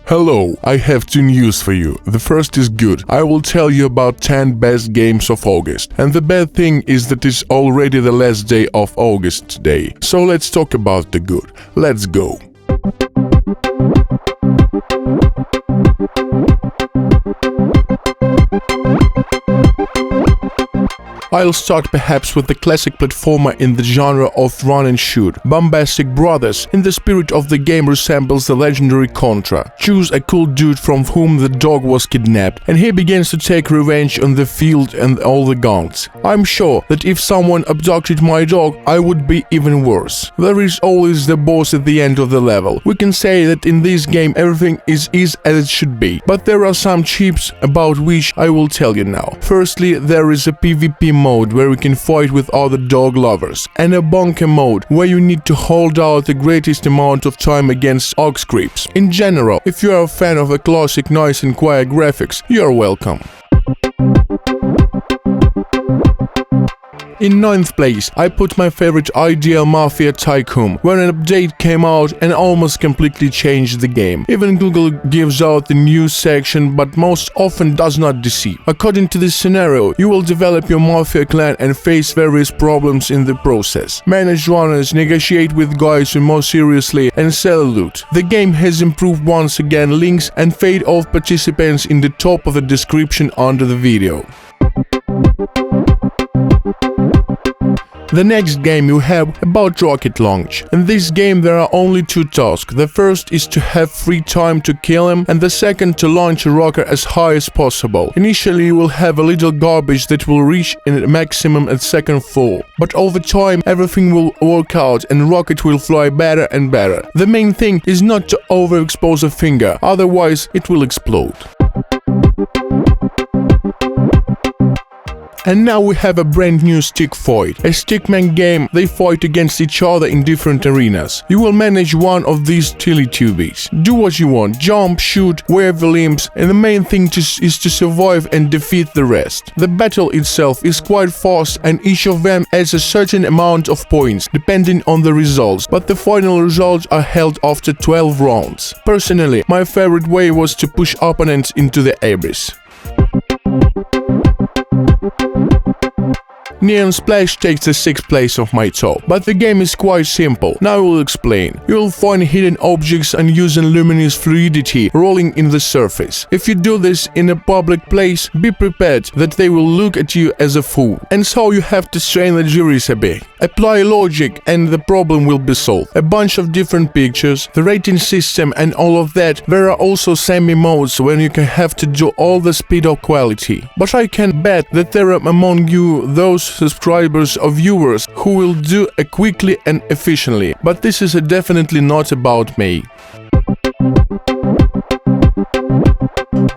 Hello, I have two news for you. The first is good. I will tell you about 10 best games of August. And the bad thing is that it's already the last day of August today. So let's talk about the good. Let's go. I'll start perhaps with the classic platformer in the genre of run and shoot. Bombastic Brothers, in the spirit of the game, resembles the legendary Contra. Choose a cool dude from whom the dog was kidnapped, and he begins to take revenge on the field and all the gangs. I'm sure that if someone abducted my dog, I would be even worse. There is always the boss at the end of the level. We can say that in this game everything is as it should be, but there are some chips about which I will tell you now. Firstly, there is a PvP mode where you can fight with other dog lovers, and a bunker mode where you need to hold out the greatest amount of time against ox creeps. In general, if you are a fan of a classic nice and quiet graphics, you are welcome. In 9th place, I put my favorite ideal Mafia Tycoon, where an update came out and almost completely changed the game. Even Google gives out the news section, but most often does not deceive. According to this scenario, you will develop your Mafia clan and face various problems in the process. Manage runners, negotiate with guys who more seriously, and sell loot. The game has improved once again. Links and fade off participants in the top of the description under the video. The next game you have about rocket launch. In this game there are only two tasks. The first is to have free time to kill him, and the second to launch a rocket as high as possible. Initially you will have a little garbage that will reach in a maximum at second floor, but over time everything will work out and rocket will fly better and better. The main thing is not to overexpose a finger, otherwise it will explode. And now we have a brand new stick fight. A stickman game, they fight against each other in different arenas. You will manage one of these Teletubbies. Do what you want, jump, shoot, wave the limbs, and the main thing is to survive and defeat the rest. The battle itself is quite fast and each of them adds a certain amount of points, depending on the results, but the final results are held after 12 rounds. Personally, my favorite way was to push opponents into the abyss. Neon Splash takes the 6th place of my top, but the game is quite simple. Now I will explain. You will find hidden objects and using luminous fluidity rolling in the surface. If you do this in a public place, be prepared that they will look at you as a fool. And so you have to strain the juries a bit. Apply logic and the problem will be solved. A bunch of different pictures, the rating system and all of that. There are also semi-modes when you can have to do all the speed or quality. But I can bet that there are among you those subscribers or viewers who will do it quickly and efficiently, but this is definitely not about me.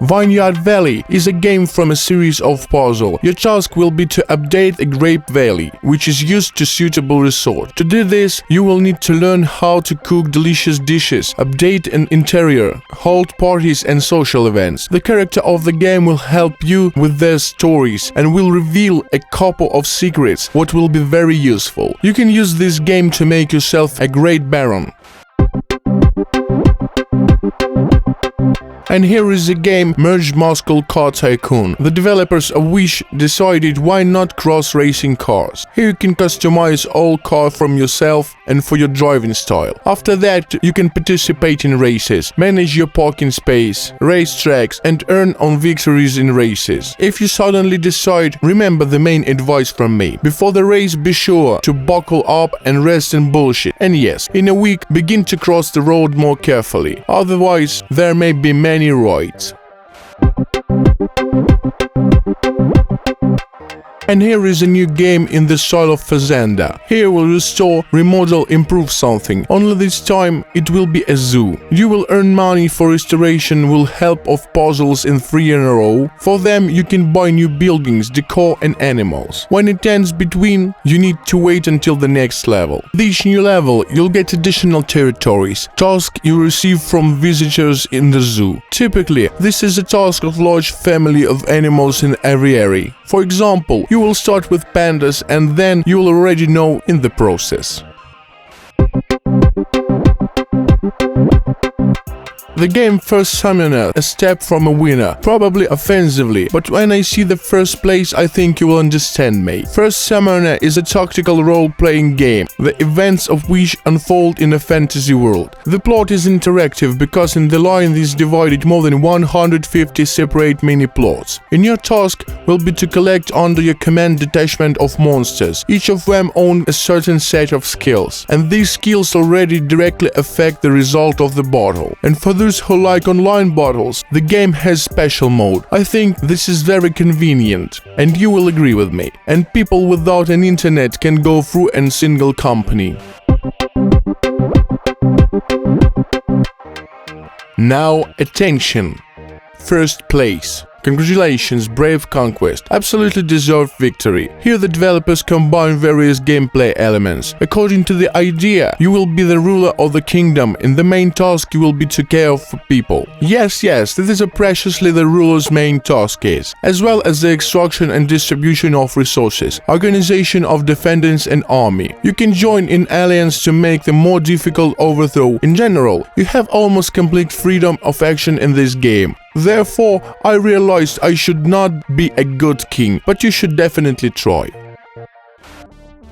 Vineyard Valley is a game from a series of puzzles. Your task will be to update a grape valley, which is used to suitable resort. To do this, you will need to learn how to cook delicious dishes, update an interior, hold parties and social events. The character of the game will help you with their stories and will reveal a couple of secrets, what will be very useful. You can use this game to make yourself a great baron. And here is a game merged Moskal Car Tycoon. The developers of which decided why not cross-racing cars. Here you can customize all car from yourself and for your driving style. After that you can participate in races, manage your parking space, race tracks and earn on victories in races. If you suddenly decide, remember the main advice from me. Before the race be sure to buckle up and rest in bullshit. And yes, in a week begin to cross the road more carefully. Otherwise there may be many roids. And here is a new game in the style of Fazenda. Here we'll restore, remodel, improve something. Only this time it will be a zoo. You will earn money for restoration with help of puzzles in 3 in a row. For them you can buy new buildings, decor and animals. When it ends between, you need to wait until the next level. This new level you'll get additional territories, tasks you receive from visitors in the zoo. Typically, this is a task of large family of animals in every area. For example, you will start with pandas and then you will already know in the process. The game first summoned a step from a winner, probably offensively, but when I see the first place I think you will understand me. First Summoner is a tactical role-playing game, the events of which unfold in a fantasy world. The plot is interactive because in the line is divided more than 150 separate mini-plots. And your task will be to collect under your command detachment of monsters. Each of them own a certain set of skills, and these skills already directly affect the result of the battle. And for those who like online battles, the game has special mode. I think this is very convenient, and you will agree with me. And people without an internet can go through in single company. Now, attention! First place. Congratulations, brave Conquest. Absolutely deserved victory. Here the developers combine various gameplay elements. According to the idea, you will be the ruler of the kingdom, and the main task you will be to care for people. Yes, this is preciously the ruler's main task is, as well as the extraction and distribution of resources, organization of defendants and army. You can join in alliance to make the more difficult overthrow. In general, you have almost complete freedom of action in this game. Therefore, I realized I should not be a good king, but you should definitely try.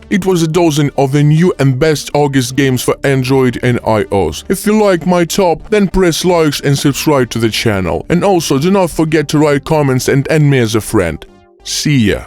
It was a dozen of the new and best August games for Android and iOS. If you like my top, then press likes and subscribe to the channel. And also do not forget to write comments and add me as a friend. See ya!